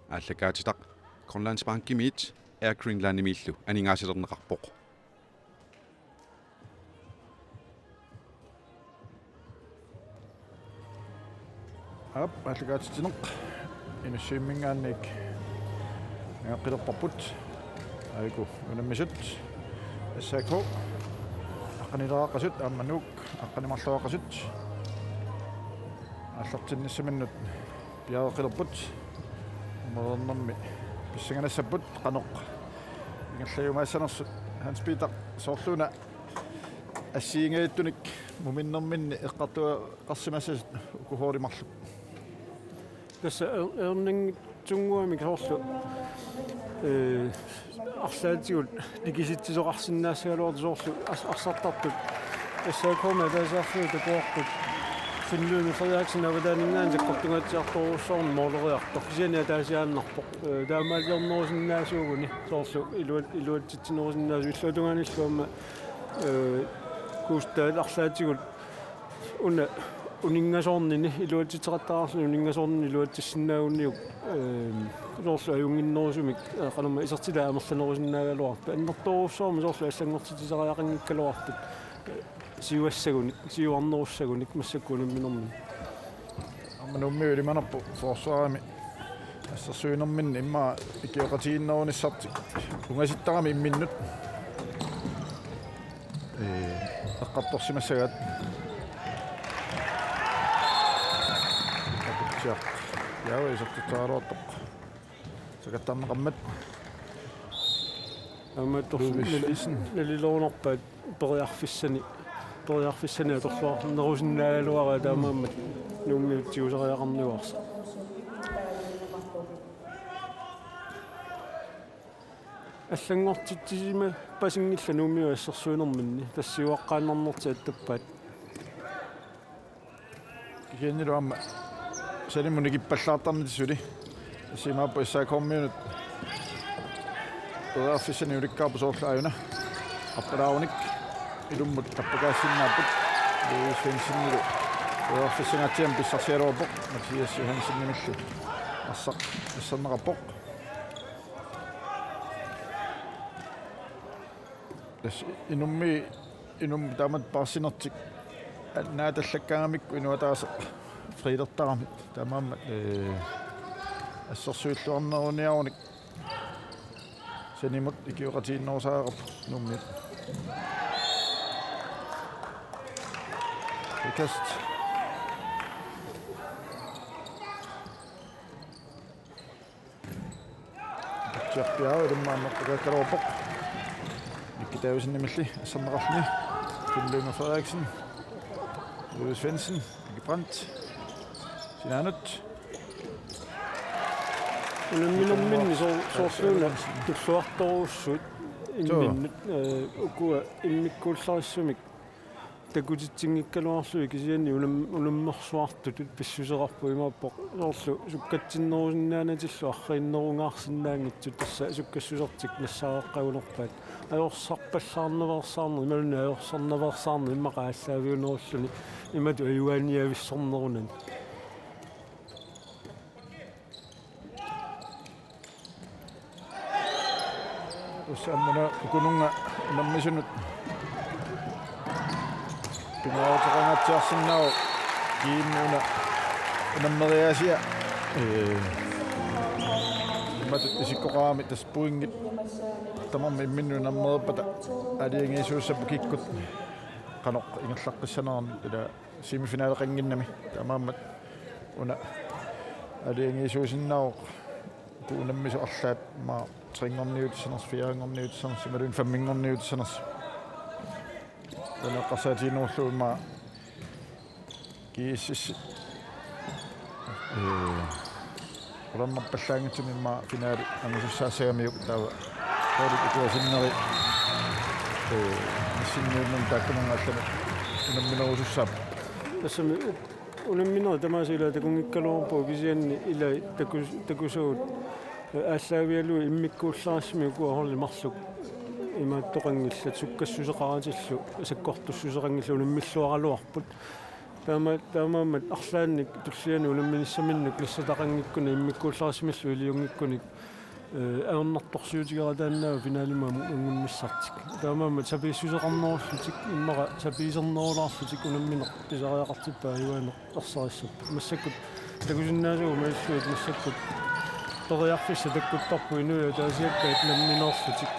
ааллакаатитақ Grønlandsbankimit Air Greenlandimillu анингаасилернеқарпоқ ап ааллакаатитинеқ инуссииммингаанник яаққилерпарпут айку унаммисут ассаакко аққанилаақасут аамманук аққанимарлуақасут аллартинниссаминнут пиааққилерпут морнэрми писсаганассаппут қаноқ ингерлаюмаассанерсут Hans Peter соорлуна ассиингаиттуник муминнэрминни эққартуа қарсимассасут укухооримарлу tässä erning tunguamik soorlu arsaatigut nikisittisoqarsinnaassaluort soorlu arsartartut тассаакорма таасаарфуи такуартут финлуми фриаксин авадаанингнаан саккортунгаатсиарторуссоорн моолериартор кисиана таасиааннарпоқ таамаалиорнерусиннаасуугуни соорлу илуатситсинерусиннаасу иллуатунгааниллуама кустаал арсаатигут уна унингасоорнини илуатситеқаттаарсуни унингасоорнини илуатсиссиннаагунниук соорлу аюнгиннерусумик қалума исертила амерланерусиннаагалуарпа аннерторуссоорми соорлу аллангортитисариақангиккалуарпут сиуассагуник сиуарнеруссагуник массаккунамминерми амманумми манаппу форсуарами ассерсуинермин имма икиоқатииннерунissartik унгаситтарами имминнут эққарторсимассагаат яава исертутааруартоқ сагаттарнеқармат амматторсин налилоонерпаат периарфиссани аторлуарнерусиннаагалуара таамааммат нууммиутсиусариақарнуарса аллангортитсисима пасингилла нууммиу ассерсуинерминни тассиуаққааннарнерти аттаппаат кигеннилуамма салиммуникиппаллаартарнитисули симааппа иссаакормиунут периарфиссани уликкаарпу соорлааюна аппалааруник илуммут таппакаассиннааппут луисфенсиннилу периарфиссангаатиам писсарсиалуарпоқ матиасси хансиннимиллу арсақ иссернеқарпоқ тас инум таамат парсинертик нааталлаккаагамикку инуатаасеқ фридертарамит таамааммат ассерсуиллуарнеруниаруник санимут икиоқатииннерусаарап нуммит тест чарпиаа ирмааннертакаккалуарпоқ иккитаависиннималли ассернеқарлни финлуми фриаксен Louis Svensson Brandt Sinanut минерминни соорлууна туллуарторуссут имминнут укуа иммиккууллариссумик такутитсингиккалуарлуи кисианни улуммерсуартут писсусеқарпу имааппоқ соорлу суккатсиннерусиннаанатиллу аррииннерунгаарсинаангитсут тасса суккассусертик нассааэққагулерпаат аёрсарпаллаарневерсаарнер ималуна аёрсарневерсаарнер иммақааллаавиунеруллуни имату аюаниависсорнерунан уссааммана укунунга наммисунут пинаутеқангатсиарсиннаау кииннуна наммериасиа иматут исиккоқаами таспуингит тамамми имминну наммерпата алиангиисууссаппу киккут қаноқ ингерлаққиссанерни тала семифинаалеқангиннами тамааммат уна алиангиисуусиннаау куунаммису арлаат ма трингорниутсанерс фиаангорниутсанерс ималун фаммингорниутсанерс танеққарсаатинуурлуумма кииссис ораннарпаллаангитсуми имма финаали ангусуссаассагамиук таава тоолик икуасиннери синнууннун тааккамангааллама унамминерусуссаап тассами унамминер тамаасила такунгиккалуарпу кисианни ила такусуут ааллаавиалуи иммиккуулларассими укуахорли марлук имааттоқангиллат суккассусеқаратиллу саккортуссусеқангиллу унаммиллуаралуарпут таамаамат арлаанник туллиани улумминиссаминнук лиссатақангиккуни иммиккуулларисмиллу илиунгиккуник аернарторсиутигера тааннаава финаалимааму унгуннссартик таамаамат сапииссусеқарнеруллутик иммара сапиисернерулаарлутик унамминеқ писариақартиппаа юанеқ ерсариссаппа массаккут такусиннаасугу мааллуут массаккут ториарфисса таккуттарпу инуя таасиаккаат намминерлутик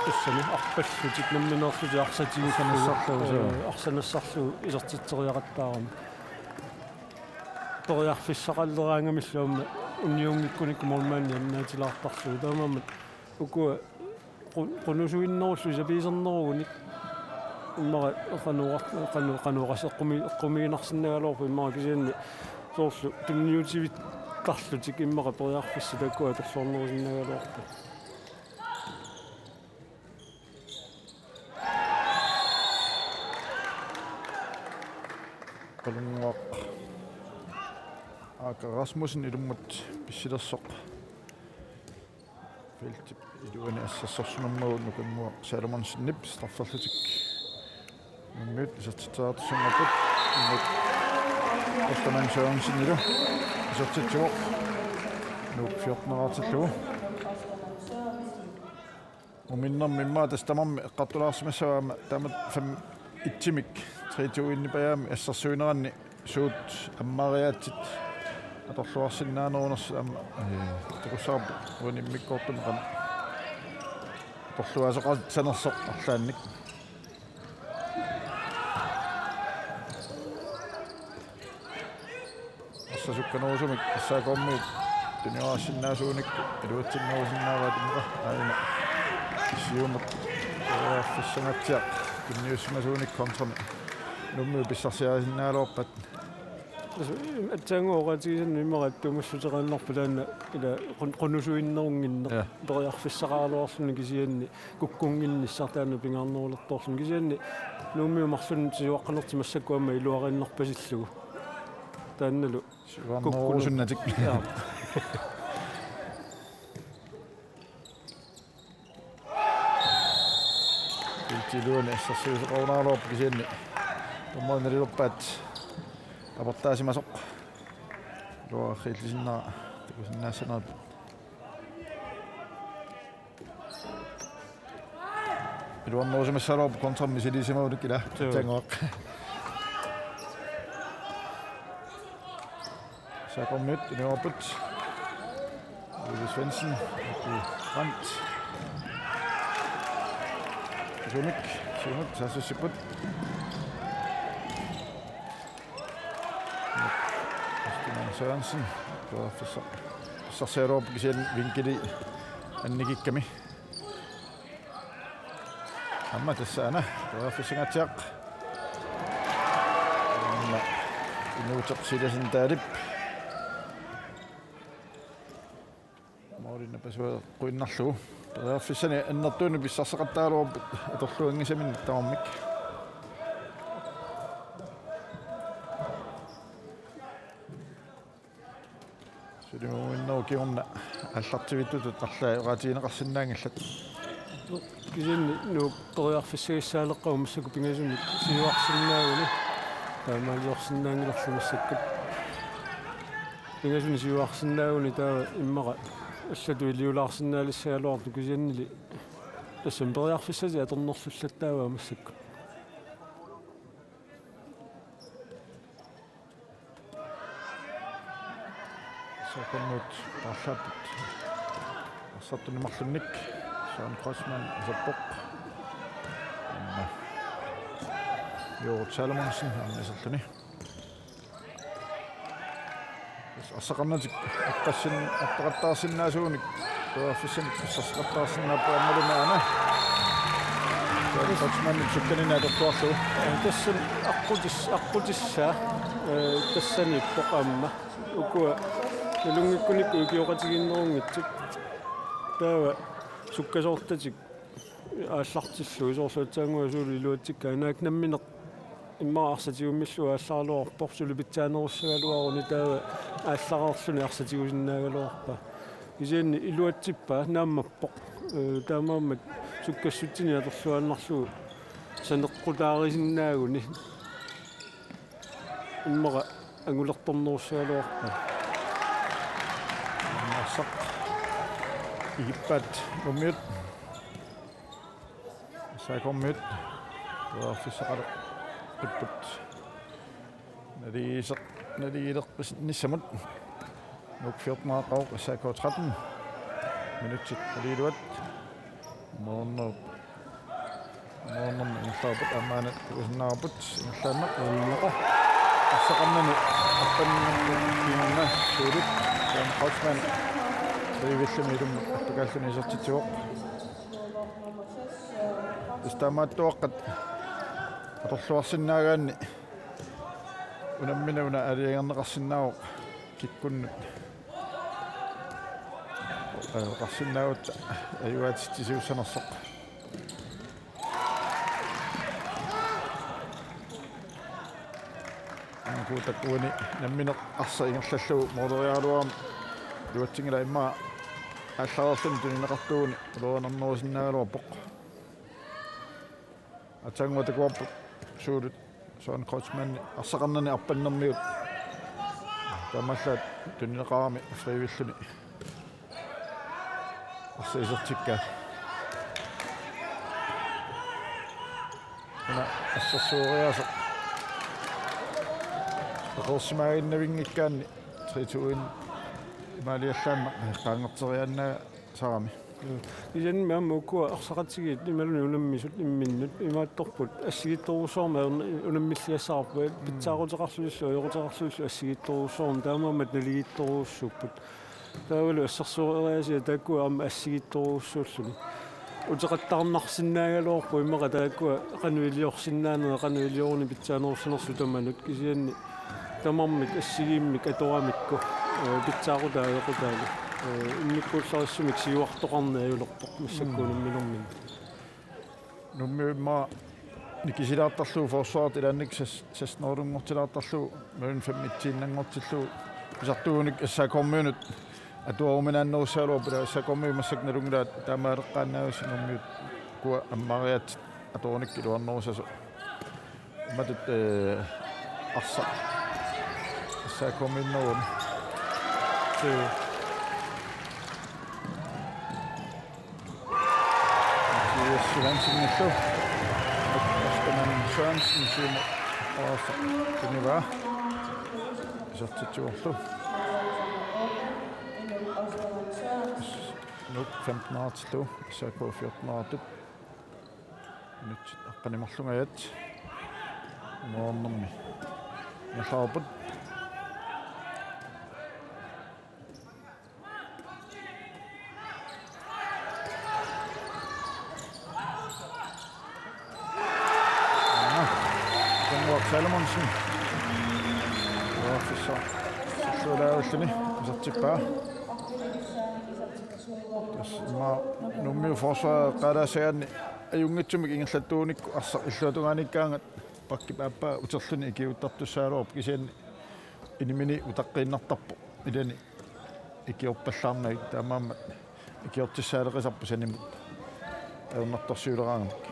тассани арпаллутик намминерлути арсатигуканнусарлуу арсанассарлуу илертитсериақаттаарами ториарфиссақаллераангамиллуама униунгиккуник мормаани аннаатилаартарлуу таамаамат укуа qunusуиннеруллу сапиисернеругуник иммара qanуqasеққумигинарсинагалуарпу иммара кисианни соорлу тунниутивит тарлутик иммара ториарфисса таккуа таллуорнерусиннагалуарпу qalunguaq Aka Rasmussen ilummat pissilersoq feltip iluani assassorsunammagut nukammua Salomons nip straffarlutik nummut isatsaartussungapput nummut Ottaman Sørensen ilu isatsaatsuoq nuuk 14-artillugu uminnermi immaa tastamammi eqqartulaarsimassavaama taamat fam ittimik 3-2 assarsuineranni suut ammariaatsit аторлуарсиннаанерунерс ама такуссаарпу униммиккоортумеқан торлуасоқар санерсоқ арлаанник ассасукканерусумик ассаакоормиут туниораассиннаасууник илуатсиннерусиннааваат имеқа аина сиумат фиссангатсиақ кинниуссимасууник контрами нумму писсарсиарисиннаалуорпат атсангуоратигисанни иммара тумассутерааннарпу таанна ила qunusуиннерунгиннер ториарфиссақаалуарлуни кисианни куккунгинниссартаана пингаарнерулерторлун кисианни нуумиумарлун сиуаққанерти массаккуамма илуариннарпасиллугу таанналу сиуарнерусуннатик илтилуани ассарсиусеқарунарлуарпу кисианни томмаанналилерпаат апортаасимасоқ луарриллисиннаа такусиннаассанаат илуарнерусимассалуарпу контрамми силисимаулик ила тангоақ сакоммит неопут Ole Svensson Brandt Sumik Sassiput Sørensen så ser du op i sin vinkel i annikikkami amma tassana tuafisingatsiaq inuuteqsilasin taalip moorina pasua quinnarlugu tuaffissani annertuuni pissarseqattaaluarput atorluangisamin tamammik Kionna аллартивиттут арлаа югаатигинеқарсинаангиллат кисинни нуу ториарфиссагиссаалеққау массаку пингасуни сиуарсиннаагуни таамаалиорсинаангиларлу массаккат пингасуни сиуарсиннаагуни таа иммара аллату илиулаарсинаалиссаалуарту кисианнили тассам ториарфиссаси аторнерлуллаттааваа массакку Kommet Barschaput Sattuni Marlunik Søren Krossmann Zabok Jorut Salomonsen Sattuni Assaqarnatik appaqattaarsinnaasuunik tuaffissanik pissarseqattaarsinnaappuammalunaana Søren Krossmann sukkanina tortuarlu tassan aqutissa tassani poqamma ukua Lungikkunik ukioratiginnerungitsik taava sukkasoortatik ааллартиллу исоорсуутсаангуасуули илуатсикка наакнамминеқ иммаа арсатигуммиллуа ааллаарлуарпорсулу питсааnerussагалуаруни таава ааллараарлуни арсатигусиннаагалуарпа кисианни илуатсиппа нааммаппоқ таамааммат суккассутсини аторлуаннарлугу санеққутаарисиннаагуни иммера ангулерторнерусаалуарпа Narsaq igippaat ummiut saakormiut tuarfissaqaluq qipput naligiilerpis nissamut nuk 14 qauq 13 minutsit aliluat moorner insaaput amaanat usnaarput insaanneq ulleqa assaqarnani appanninna suurit Jan Kotsman riivillumilum appakalluni isertitsuoq istamaattuaqqat atorluarsinnaagaanni unamminuna aliangerneqarsinnaaoq kikkunnut qarsinnaagut ayuaatistisuussanersoq kuutakkuuni nammineq arsa ingerlallugu mooleriaaluaram luatsingila immaa аллаарсун тунинеқартууни улуанернерусиннаагалуарпоқ атангуатакуарпу суулут соон Коtsmanни арсақарнани арпаннэрмиут тамаллаат тунинеқарами фривиллуни арсаисертиккаа ана ассерсууриасо ақорсимаагиннавингиккаанни 3-2 малиаллаанна qaangerteriannaa sarami isen maamukua arsaqatigiit imaluni unammisut imminnut imaattorput assigittorusorma unammissiasaarpu pitsaaruteqarluillu ajoruteqarluillu assigittorusorma taamaamat naligittoruussupput taavalu assersuuriasia taakua amma assigittoruussuulluni uteqattarnarsinnaagaluorpu immaqa taakua qanuiliorsinnaanera qanuilioruni pitsaanerussanersu tamanut kisianni tamarmik assigiimmik atoramikku pitsaarudaajaqutaalu imnikkuullarisumik siuartoqarnaajulortoq massakkuunimminermin nummiimma nikisilaartarluu forsvaret ilannik sasnoorungortilaartarluu møn 5-tiinnangortillu pisartuunik assaakormiunut atuaruminaannerussaaluarpula assaakormiu massaknalunglaat taamaaleqqaannaagus nummiut kua ammariat atuunik iluarnerusasu matut arsa assaakormiinnerun Sørensen Sørensen syvende og det var så til 20 nu 15 år til så på 14 år det nyt qanimarlungaat moornermi nasaarput Salomonsen så sulaavalluni isartippaa tasma nummiu forsvaret qaalaasagaanni ajungitsumik ingerlattuunikku arsa illuatungaaniikkaangat pakkipaappa uterluni ikiuttartussaaluorp kisianni inimini utaqqiinnartarpu ilani ikiorpallaarnagit taamaammat ikiortissaaleqisarpu sanimut aunartorsiuleraangamik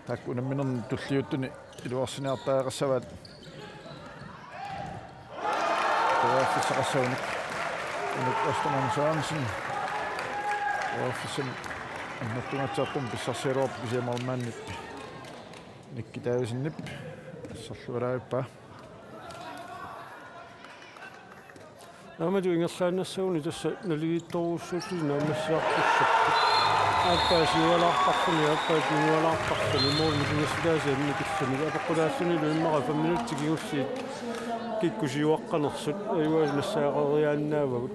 taakku unamminerni tulliuttuni iluarsiniartaaqassavaat tuaffissaqassaunik unuk Osterman Sørensen tuaffissan annertungatsiartum pissarsialuorpu kisiamarmaannip nikkitaavisinnipp assarlualaavippa naamatu ingerlaannassuuni tassa naligittoruussuullu naamassiartussappu аппаасиуалаарпарсуни аппаасиуалаарпарсуни моорнисигаасаанни киссани апеққулаассуни иммара 5 минуттигиуссиит киккусиуаққанерсут аюас нассаарериааннаавагут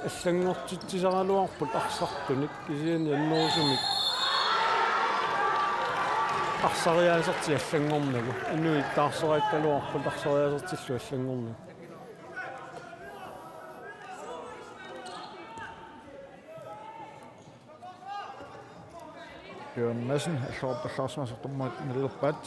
ассангортитсисаралуарпут арсартуник кисиани аннерусумик арсариаасерти аллангорнагу аннуи таарсераатталуарпут арсариаасертиллу аллангорнагу Jørgen Madsen allorpallarsimasartormuat nalilerpaat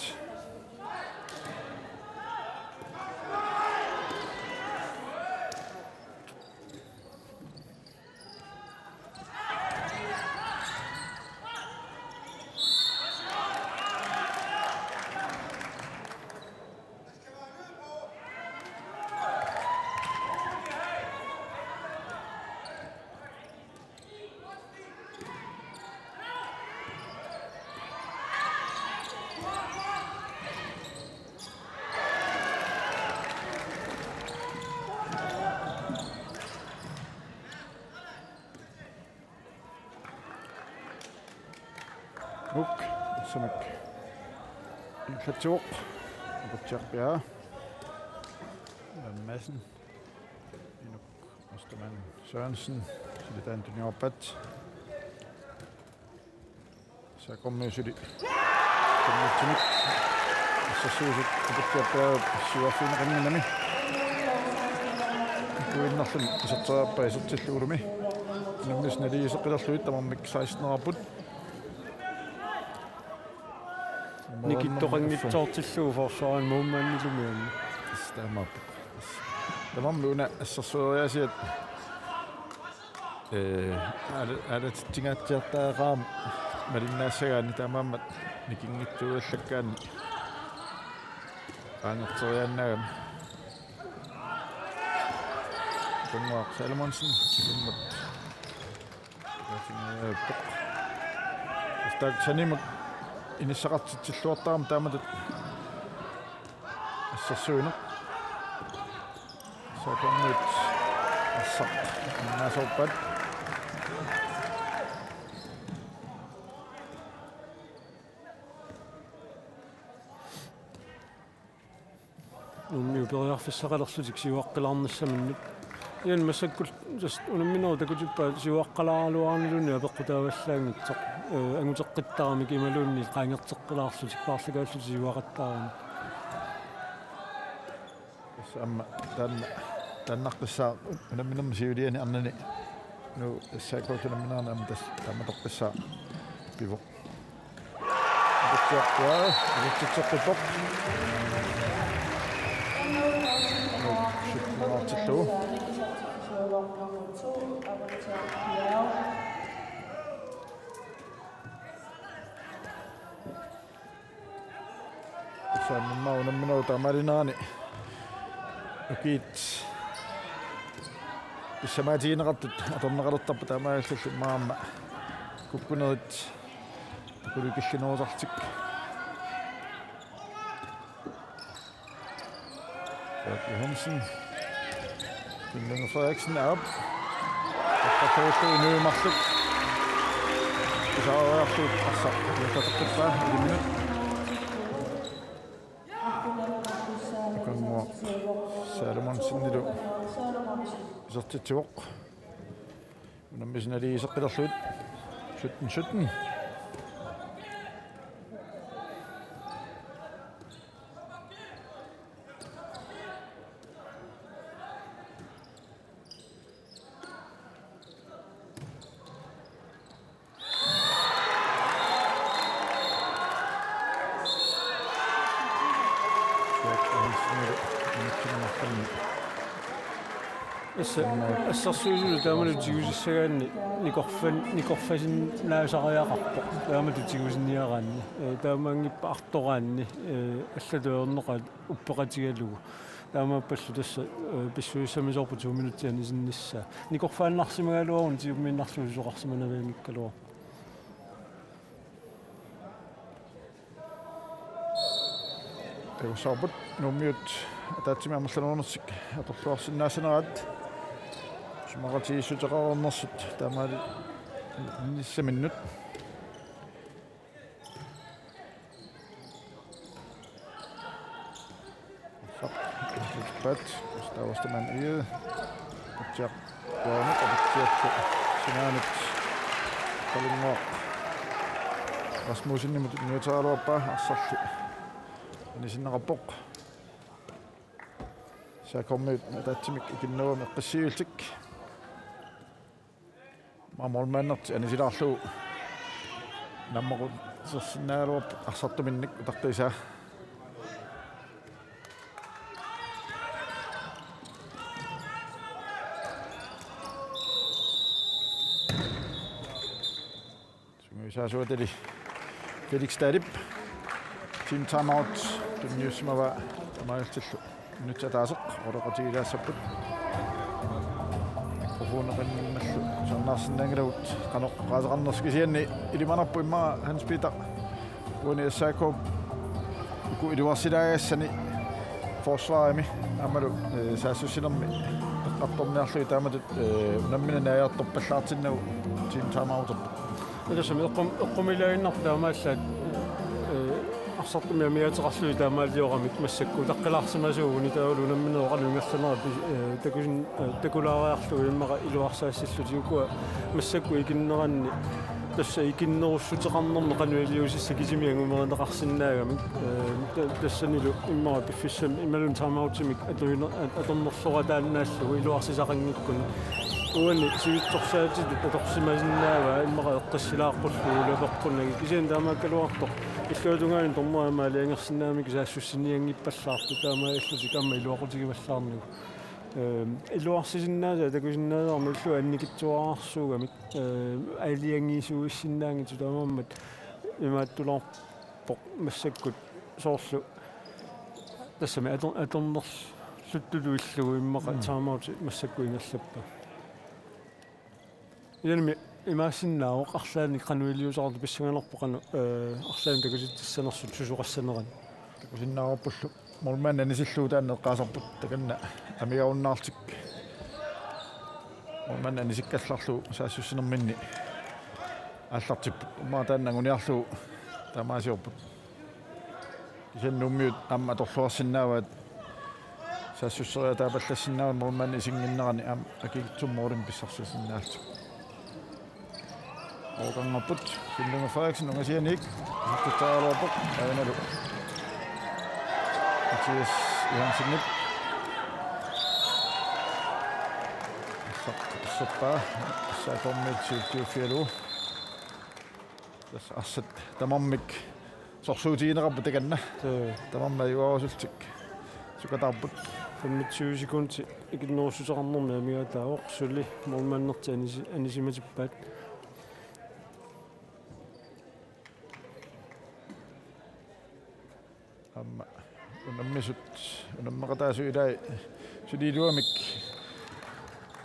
Muk, samak. Inklatur. Butjarpia. Madsen. Inuk Ostermann Sørensen. Silita Antonio Pat. Så kommer jeg sydi. Kommer til mit. Så suusit butjarpia syvafin ringinami. Kuinnarlun isarteraappa isartilluulumi. Nummisnali iseqilerluit tamarmik 16-araput. Nikittoqanngitsoortilluu forsaaran muummaannilumianni. Stemmer. Tamamluna assarsueriasiat alat tingaatiartaaqaam malinnaasagaani tamammat nikingittuullakkaani aanerteriaannaagam Kunwa Salomonsen kummat yatingaappoq istak sanimut inissaqartitsilluartaram taamatut assarsuuneq sakamut assaq naasorpat Nummiuperiarfissaqalerlutik siuaqqilaarnassamannut ian massakkul just unamminuutakutippa siuaqqalaaluarnilunni apeqqutaavallaangitsoq anguteqqittaarmik imalunni qaangerteqqilaarlutik paarlakaalluti siuaqattaarani samma tannaqpissaa unamminum siuliani arnani nu saakotunamminaarna amtas tammatoqqissaa pivo butjarpia butjitsoqqipoq shitmaartillu samma unamminuuta marinaani ukit issamaatiineqartut atorneqalertarpa taamaagallallu maamma kukkunerit kulikillinuusartik Johansen Finland Frederiksen op Takkakostu nyumarluk Isaararluk assaq tatakqippa 1 minut Kunmo Salomonsen isertitsuoq unammisnali iseqqilerluut 17 Assarsuusulu taamalutigusissagaanni nikorfasin naasariaqarpoq taamalutigusniaraanni taamaangippa artoraanni allatuerneqat uppeqatigalugu taamaappallu tassa pissuissamisorpu 2 minuttiani sinnissaa nikorfaannarsimagaluarun tiumminnarluusuqarsimanavaangikkaluar Saabut nummiut ataatsimiammallunernersik atorluarsinnaasanarat sumaqatiissuteqarernersut taamaali 9 minut pat Ostermann Ide Butjak Jaanut Butjak Sinaanut Kallingoq Rasmussen nimut nuutaaluarpa arsarlu nisinneqarpoq saakormiut ataatsimik ikinnuami qissiultik maamormaannerti anisilaarlugu nammaqut sersinnaaluarp arsartuminnik utartuisaa sunguisaasuatali Felix Stadip team timeout tunniussumava tamaagaltillu minuttataaseq oroqatigilaassapput mikrofoneqanninnallu sarnaarsinnaangilagut qanoq qaasaqarnerskisianni ilimanarpu imma Hans Peter uani assaako uku iluarsilaagassani forsvaarimi amalu saassussinermi eqqartorniarlui taamatut unammina naajaartorpallaartinnagu team timeout Tässä me oqqumilaaginnarpu taamaassaat арсартумиа миатерарлуи таамаалиорамик массакку таққилаарсимасуугуни таулунамминеоқалунгалланера такусин такулаариарлуи иммаqa илуарсаассиллутигукуа массакку икиннеранни тасса икиннеруссутеқарнерне қануалиусисса кисимиангумеринеқарсинаагамик тассанилу иммара пиффиссам ималун таамаутимик аторнерсора тааннаассугу илуарсисақангиккун уани сивитторсаатит аторсимасиннаава иммара эққиссилааққуллуу лапеққуннаги кисиан таамааккалуартоқ иллуатунгаани тормуамаа лиангерсинаамик саассуссиниангиппаллаарту таамааллутик амма илуақутигиваллаарнигу илуарсисиннааса такусиннаасаарми уллу анникитсуараарсуугамик аилиангиисуиссиннаангиту таамааммат имааттулаарпоқ массаккут соорлу тассами аторнерлуттулу иллугу иммақа таамаути массакку ингерлаппа янми имаасиннаавоқ арлаани қануилиусаарту писсангалерпоқану арлаани такуситтиссанерсут сусуқассанеран такусиннаарпуллу мормаан анисиллуу таанне қаасарпут таканна амигауннаартик мормаан анисиккалларлу саассуссинерминни аллартиппут умаа тааннагуниарлу таамаасиорпут кисаннуммиут амма торлуарсиннааваат саассуссериа таапаллассиннааван мормаан исингиннерани ам акигитсумморим писсарсусиннаалтик Årgangoput, Sindunga Frederiksen, unge siger Nick, det tager over på, der ender du. Mathias Johansen Nick. Så bare, så kommer vi til 24. Tässä asset, tämä on mik. Sorsuu siinä rappu tekennä. Tämä on jo osuustik. Suka tapput. 25 sekunder, ikke noget så rammer med mere der er selvfølgelig må man nok til anisimatipat. Amma unamma taasuyilai sudiluamik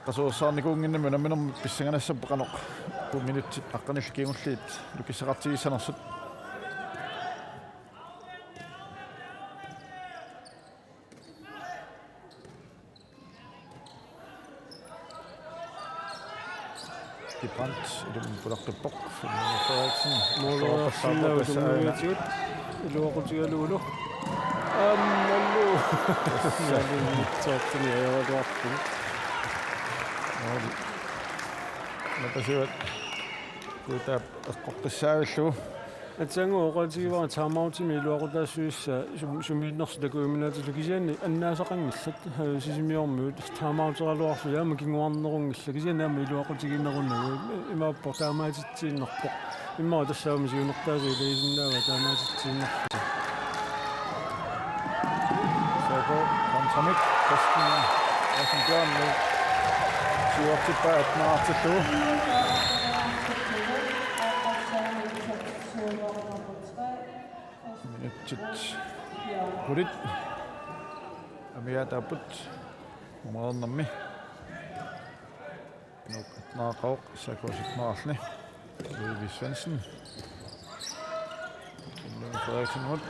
qasuussarni kuunginnamu unamminum pissanganassappaqanoq 2 minutsit aqqanillkiungulliit lukissaqartigissanersut Brandt i den pulartuppoq Frederiksen målorparsaarpassaaina iluaqutigaluulu аммаллу саллиттоортни аёралуарпу матасиут куутаап эққоққиссаавиллу атсангу оqatигивара таамаутими илуақутаассуисса сумииннерсу такуиминаатилу кисианни аннаасақангиллат сисимиормуут таамаутералуарлу яама кингуарнерунгилла кисианаама илуақутигинеруннагу имааппо таамаатитсииннерпоқ иммаа тассаама сиунертааси илаисиннаава таамаатитсииннерпу сако контрамик костин Бjørn nu siger op til bært til to. Minuttet hurtigt. Amir Dabut. Området nammi. Nok naqaq sakosit naarni. Levi Svendsen. Levi Frederiksen ud.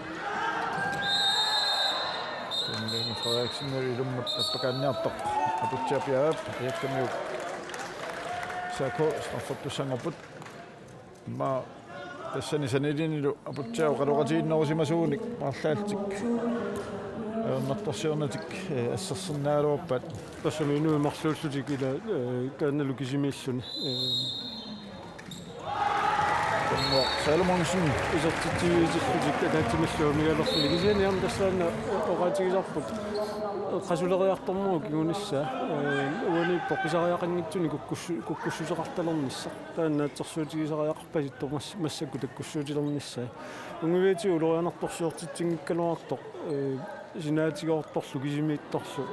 Levi Frederiksen er i rummet at pakanniartoq. Aputtiapiaap yakkamiuk. Sako straffottu sangaput. Ma tassani sanilinilu aputtiau qaluqatiinnerusимасууник maarlaaltik. Nattorsiornatik assерсэрнааluarpat тассаминуи марлууллутик ила кааналу кисимииллуни Тамма Salmonsen исертитсигиисиллутик таатсимиллуумигалерлули кисианиам тассаана оqaатигисарпут qasuleриартормуу кигунisса уани попписариақангитсуни куккуссусеқарталернisса тааннаатсерсуутигисариақарпаситтор массакку таккуссуутилернisса унгивиатиу улорианарторсуортитсингиккалуартоқ синаатигоорторлу кисимиитторлу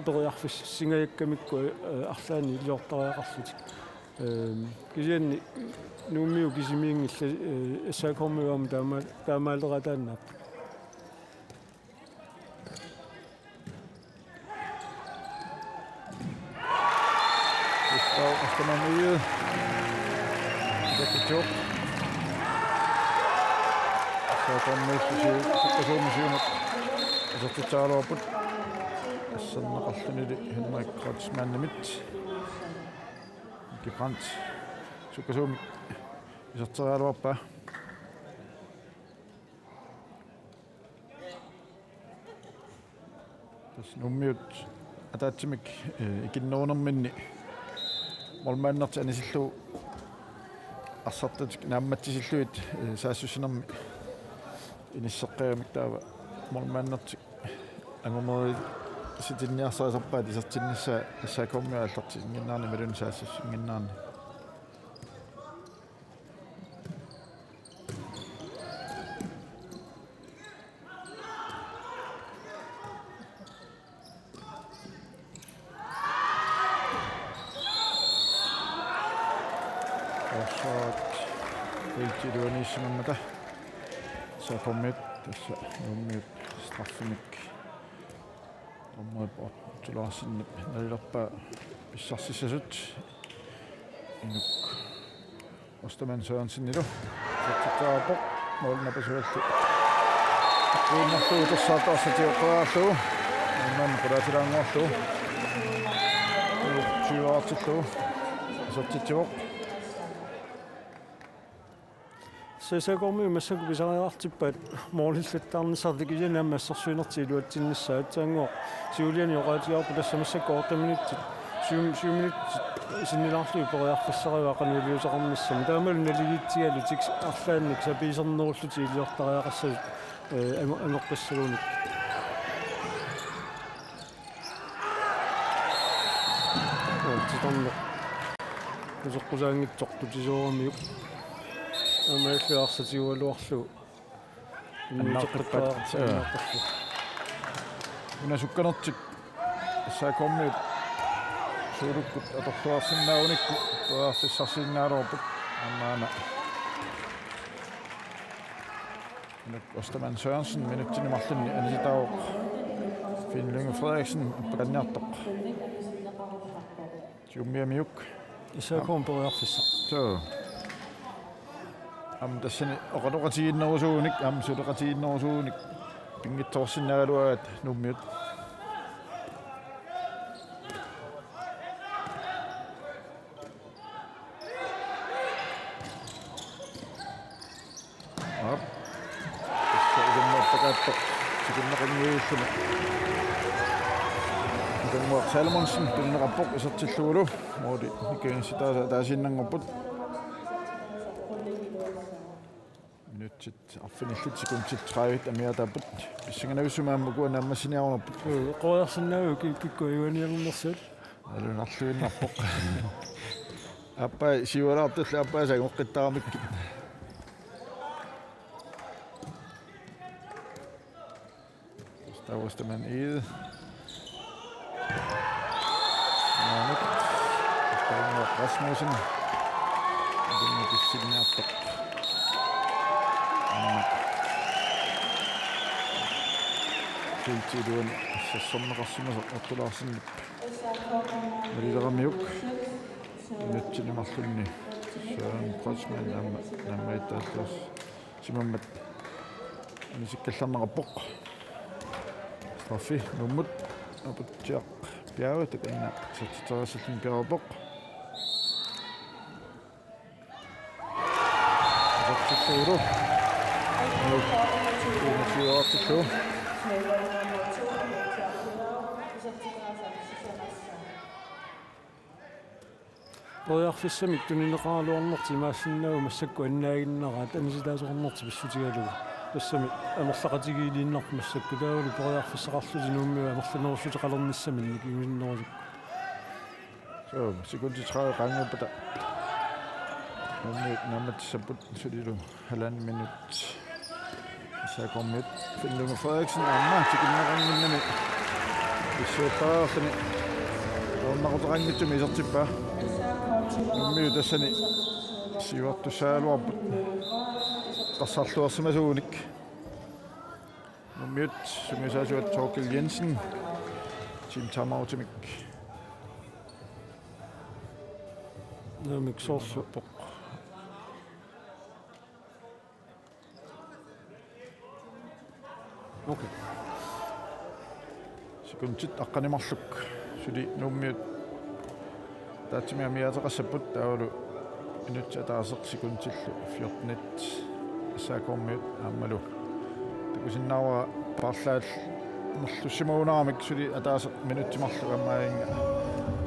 периарфис сингаяккамикку арлаани илиортариақарлутик кисианни нуумиу кисимиингилла саакормиуам таамаалератааннаап skal man ude. Det er job. Så kommer vi til situationen. Og så tager op. Så når resten det Henrik Krotsmand midt. Gebrandt. Sukasuumik isarterialuarpaa. Tas nummiut ataatsimik ikinnuunerminni molmaannerti anisillu ассартатик наамматсисиллуит саассусинерми инissеққиамик таава молмааннертик ангумери ситинниарсаасарпаат исертиннссаа ассаакормиа алларти ингиннаарни малун саассус ингиннаарни Iltiduanissimamata saakommit tässä nummiut straffimik ommoipo tulaasinne nalilappaa pissarsissasut inuk ostamen Sørensen satsikaapo molnapasualti qiinnarluu tassaataassa tioqaarluu imman qulaatilaanguarluu tyuaartilluu isartittivoq сесагорми массакуписариартиппат моориллаттаарнисарликисина массерсуинертилуатсиннссаат таангоо сиулиани оqaатиарпу тассамассаккоортаминитсит сиуминит синнилаарлуи периарфассариваақаниулиусақарниссами таамалу налигитсигалу тикс арлаанник саписернеруллути илиортариақассаа ангорпассагуник титарнеқ усоққусаангитсортутисоормиук амааллуарсатигуалуарлу иннаққаттаа унасукканертик саакомми суулуккут аторлуарсиннааруникку туаарфиссарсиннаалуарпут амаана нак Osterman Sørensen минуттини марлунни аниситао Финлинге Frederiksen паканниартоқ тиуммиамиук исааком периарфисса så тассани оқалоқатигиннерусууник сулеқатигиннерусууник пингитторсиннаалуаат нуммиут ап иссаигэммааппакааттоқ сикиннеқингиуллуна игэммуақ Salmonsen туннеқарпоқ исертиллугулу мооли никкагинситааса таасиннангорпут Affinillut sekundet 30 амиатаппут писсанганависсумааммакуа нааммассиниарунарпут qoyarsinnaagu kikkuayuanialunersat алунарлуиннарпоқ аппа сивалаарталла аппаасаа оққиттарамикки Osterman Ede Nanuk Rasmussen den er pissiniartoq Tiltiduan sassomneqarsimasaq attulaarsinnik malilерamiuk natchinimarlunni Søren Kreutzmann nammaitaallus simammat anisиккалларнеқарпоқ straffi nummut aputtiaq piavat anna sattitoriasallin piarpoq sattitturu Siuartillu qoyarfissamik tunineqaaluarnerti maassinnaagu massakku annaaginnaraat anisitaasornerti pissutigalugu тассами амерлақатигиилииннарпу массакку таавали периарфиссақарлути нууммиу амерланерусутеқалерниссаминник ингиннерусик so sekundi 30 qangupata нуумми наматсаппут сулилу 1,5 минут сакоммит Финлинге Frederiksen амма тикиннеқангиннами иссуутаарлани орнақутеқангитсуми исертиппаа нууммиу тассани сивартусаалуарпут тассарлуарсимасууник нуммиут сумисаасуат Torkel Jensen Team Tamautimik намик соорсуппоқ окей секундит аққанимарлук сули нуммиут таатимиамиатеқассаппут таавалу minut ataasaq sekuntillu 14 saakormiut aammalu takusinnaava parlaal merlussimagunaramik suli ataasaq minuttimarlu ammainga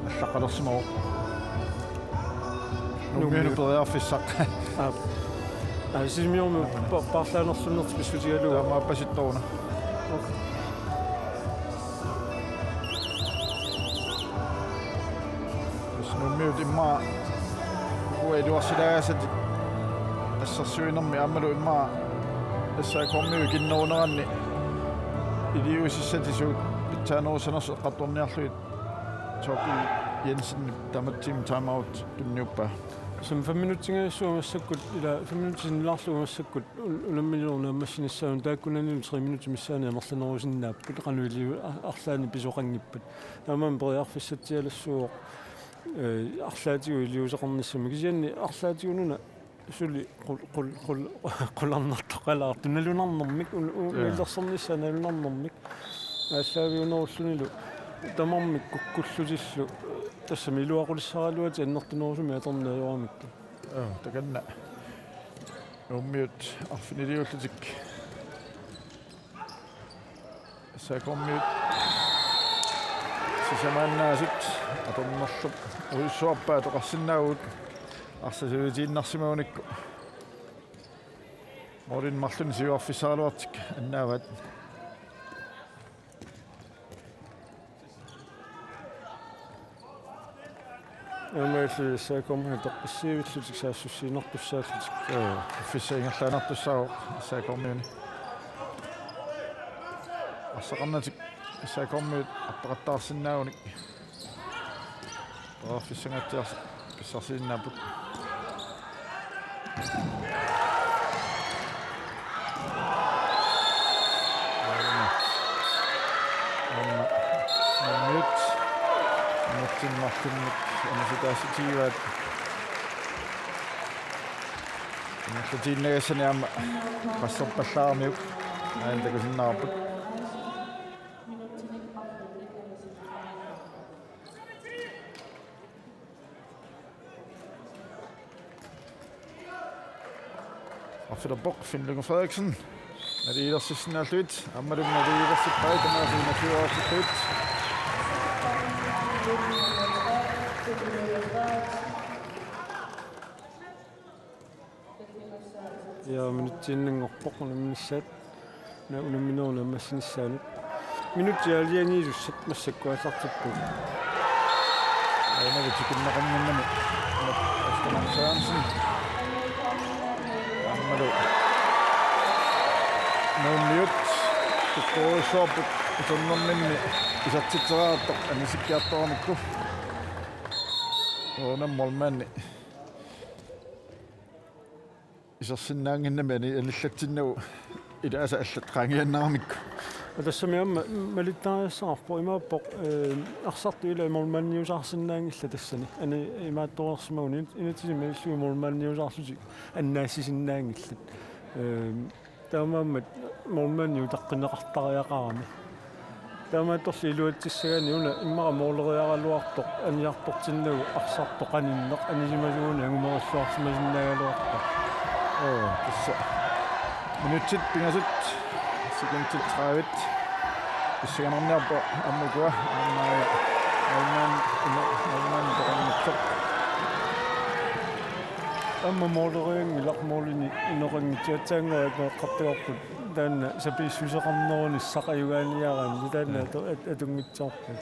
allaqalersimagu nummiunu periarfissaq Sismiormu parlaanersunnerti pissutigalu taamaapasittoruna nummiut imma ueluarsilaasat тассарсуинерми аамалу имма тассаакормиу киннерунеранни илиусиссатисуут питсаанерусанерс эққарторниарлуит Torkel Jensen таматтим таймаут тунниуппа Som 5 minutter suumassakut ila 5 minutter larluumassakut ulammiluurna massinissaan taakkunanilu 3 minutter missaani amerlanerusinnaappat qanuiliu arlaani pisoqanngippat tamaan periarfissatialassuuq арлаатигу илиусеқарниссами кисианни арлаатигунуна сулли qullarnertoqalaa tunnalunarnermik uиллерсерниссаа налунарнермик ааллаавиунеруллунилу тамармик куккуллутиллу тассами илуақулиссаралуати аннертунерусуми атернааёрамикку таканна уммиут арфинилиуллутик сакоммиут сисамааннаасит аторнерлуп уиссуарпаа тоқарсинаагут арсасуутииннарсимауникку морин марлун сиуарфисаалуартик аннаават амаалли саакомми тоққиссиивиллутик саассуссиинартуссааллутик фиссаингерлаанартуссаа саакоммиуни арсақарнатик саакоммиут аппақаттаарсинаагуник фиссангатсиарс писсарсииннаапут Martinnik anasitaasitiivaat anasatiinnagasaniama qassarpallaarmiuk aantakusinnaarput Arfilerborg Finnlunge Frederiksen naliilersissinaalluit ammalum naliilersippai tamaasiinakiuartittuut Ja minuttiinnangorpoq unamnissaat na unammineruna massinissaanik minuttialianiisussat massakkuallartippuut ainavitikinneqannannami astamansaansin ammalu nuummiut tukkuusuarput utornerninni isartitseraartoq anisikkiartoramikku oonammalmaanni isarsinnaanginnami anillatsinnagu ilaasa allat qaangiannaramikku тассами амма малиттариассаарпо имааппоқ арсарту ила имормаанниусаарсинаангилла тассани ани имаатторерсимагуни инатисима иллуи имормаанниусаарлутик аннаассисиннаангиллат таамааммат имормаанниу таққинеқартариақарами таамаатторли илуатсиссагани уна иммара моолериаралуартоқ аниартортиннагу арсартоқаниннеқ анисимасууни ангумериллуарсимасиннаагалуарта тасса минутсит пингасут секундтит 30 иссиганерниарпо аммукуа аммаан тоқанниттоқ амма моолерианги лақмоолини инеқангитсаатсаангуа қартагорпут таанна сапииссусеқарнеруни сақаюгааниарани таанна атунгитсоорпут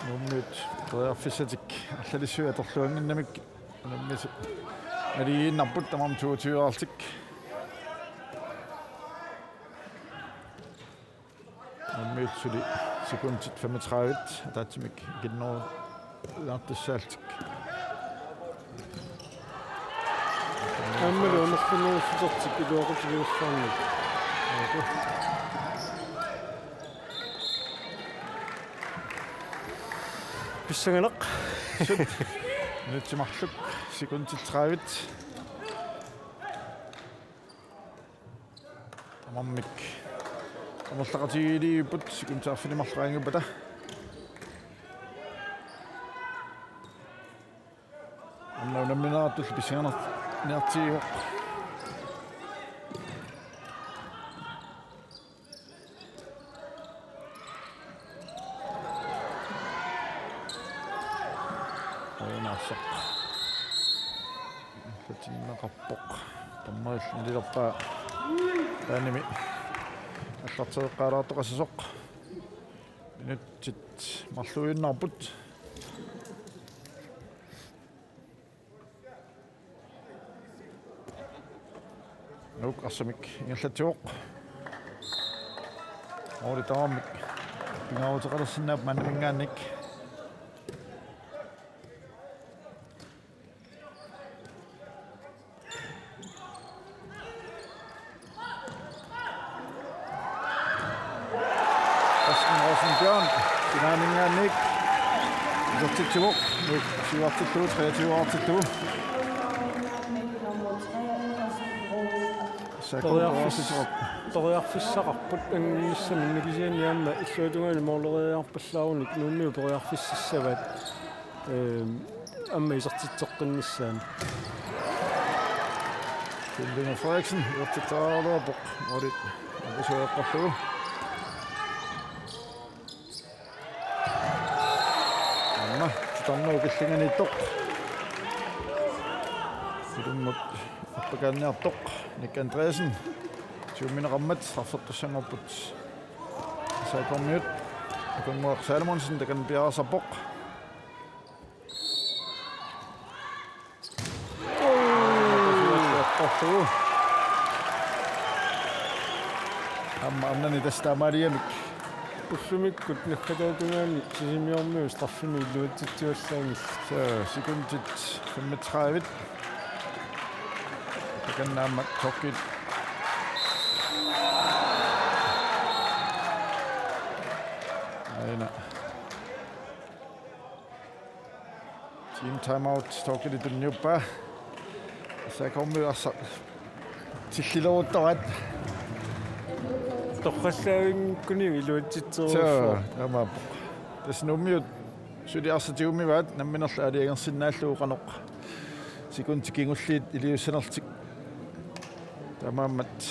нуммит триарфиссатик арлалиссуи аторлуангиннамик нуммис алииннарпут тамам 22-артик нуммит сули секундтит 35 атаатимик гинноо лартассаалтик аммалу нэртунерусутертик илуақутигиуссаарник писсаганеқ нутсимарлук секундтит 30 тамаммик амерлақатигилииппут секундтаарфинимарлаангуппата Naattul pisanat nertiu. Nasaq. Fatinaqarpoq. Tammail nililorpa taanimi аллартеэккаалаартоқассасоқ минутсит марлуиннарпут нук ассамик ингерлатсуоқ оритаамик пингаутеқалерсиннаап маннамингаанник Bjørn, Finalingen Zotichuk, Shiwatiku, 23 Toriarfissaqarput angissaminnukisianiamma illuutungaani mooleriarpallaarunik nuunniu toriarfississavat amma isartitteqqinnissaani Kilding Frederiksen, 38 bok, orit abisuaqarlugu Tannu killingani toq Sidummut appakaanniartoq Nick Andreasen 20 minaqammat sarfertussanngorput saakormiut akunmuaq Salomonsen takan piarasarpoq amma annani tastaamaaliamik ussumikut nakkatautungaani sisimiormiu straffimi illuutittuallaangis så sekundit 35 takannaammak tokkit aina team timeout tokkit tunniuppa sakommu assa tilliluuttarat torrallaavingkuni illuutitteruuffaa så amma tasnummiut suliarsatiummivaat namminerla aliagersinnaalluuqanoq sikuntikingulliit iliussanertik tamaammat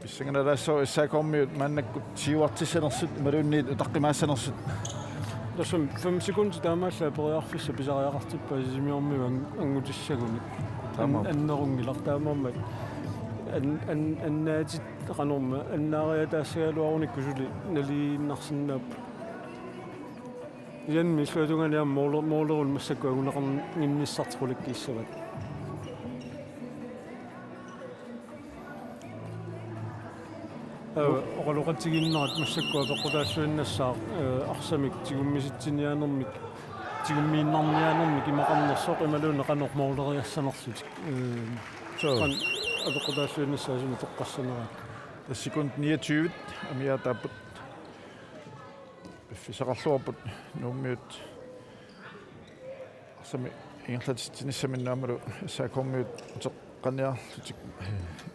pissanganalassoo issaaqormiut maannakkut siuartissanersut maluunniit utaqqimaassanersut Tässä 5 sekuntia taamassa periaatteessa pisariaqartippa sisimiormiu angutissaguni annerungilar taamaammat annaatit qanorma annaariataassagaluarunikku suli naliinnarsinnaap Ian misluutunganiam moolerun massakkuaguneqarninnissartiqulikkiissavat oqaluqatiginnerat massakkua peqqutaassuinnassaaq arsamik tigummisittiniaanermik tigummiinnarniaanermik imaqarnersoq imaluunne qanoq mooleriassanersutik qan apeqqutaassuinnassaasumi toqqassanarak sekund 29 amiataaput Fisaqarluarput nuummiut arsami ingerlatittinissaminnaamalu saakormiut uteqqaniarlutik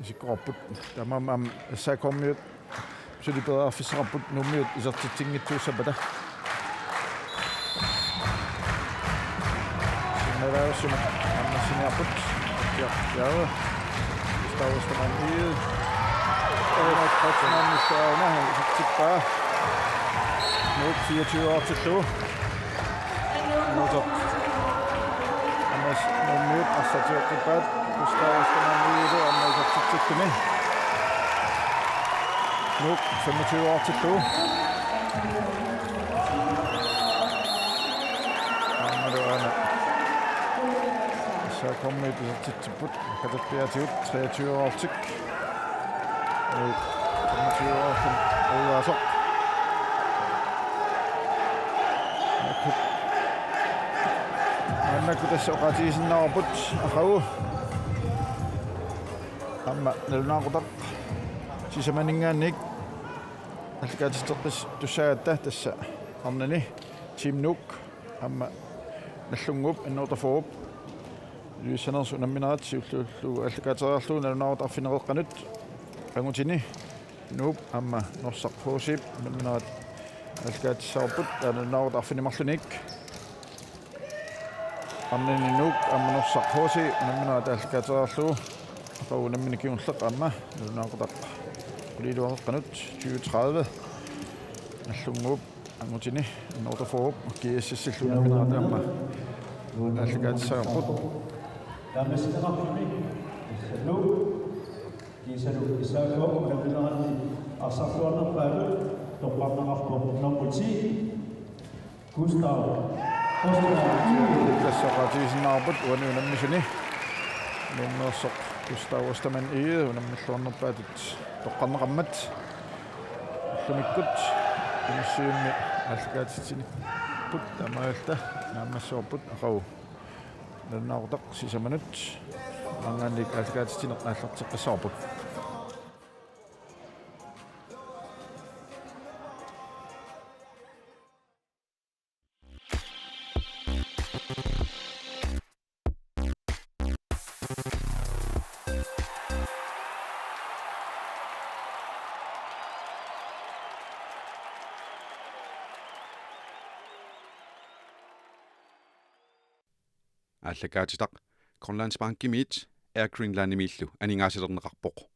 isikkorput tamaamaam saakormiut suliperearfissaqarput nuummiut isertittingittuussapata sinnaalaavassuma annarsiniarput jaava istavustamaam iid Trotsmannissaana tippaa Nuk 24 år til slå. Nu så. Anders nummer og så til debat. Gustav skal man lige og man så til med. Nu 25 år til slå. Så kommer vi til tilbud. Kan det blive til 23 år til. Nu 25 år til så. Annakkutassa oqatiisinnaarput aqagu amma nalunaaqutaq sisamaningaannik allikaatitteqqis tussagatta tassa arnani team nuk amma nallungup annuutafuup luissanersu namminaat siulluullu allikaateriarlu nalunaaqutaqfinereqqanut angutini nuup amma norsaqfuusip namminaat allikaatissaarput nalunaaqutaqfinimarlunik Qarninuk ammanersarhuusi namminaa taallakatererluu qau namminikkiunleq amma nunaaqutaq quliluaqeqqanut 2030 allunguup angutini norderforup kiississillu namminaata amma taallakaatissaqarput Daamessinaqarpimi nu kiisalu isaakuaq namminarani arsarluarnerpaalu torparnaqarpoq nommuti Gustav тассақатисинаарпут уану наммисуни нуннерсоқ Gustav-Ostermann ие унаммиллуарнерпаатут тоққарнеқаммат лумиккут имиссиумми аллакаатитсини пут тамаалта наамассуарпут ақау нуннаартақ сисаманут ангаанник аллакаатитсинеққааллартеққиссаарпут аллакаатитақ Grønlands Bankimit Air Greenlandimillu aningaasilerneqarpoq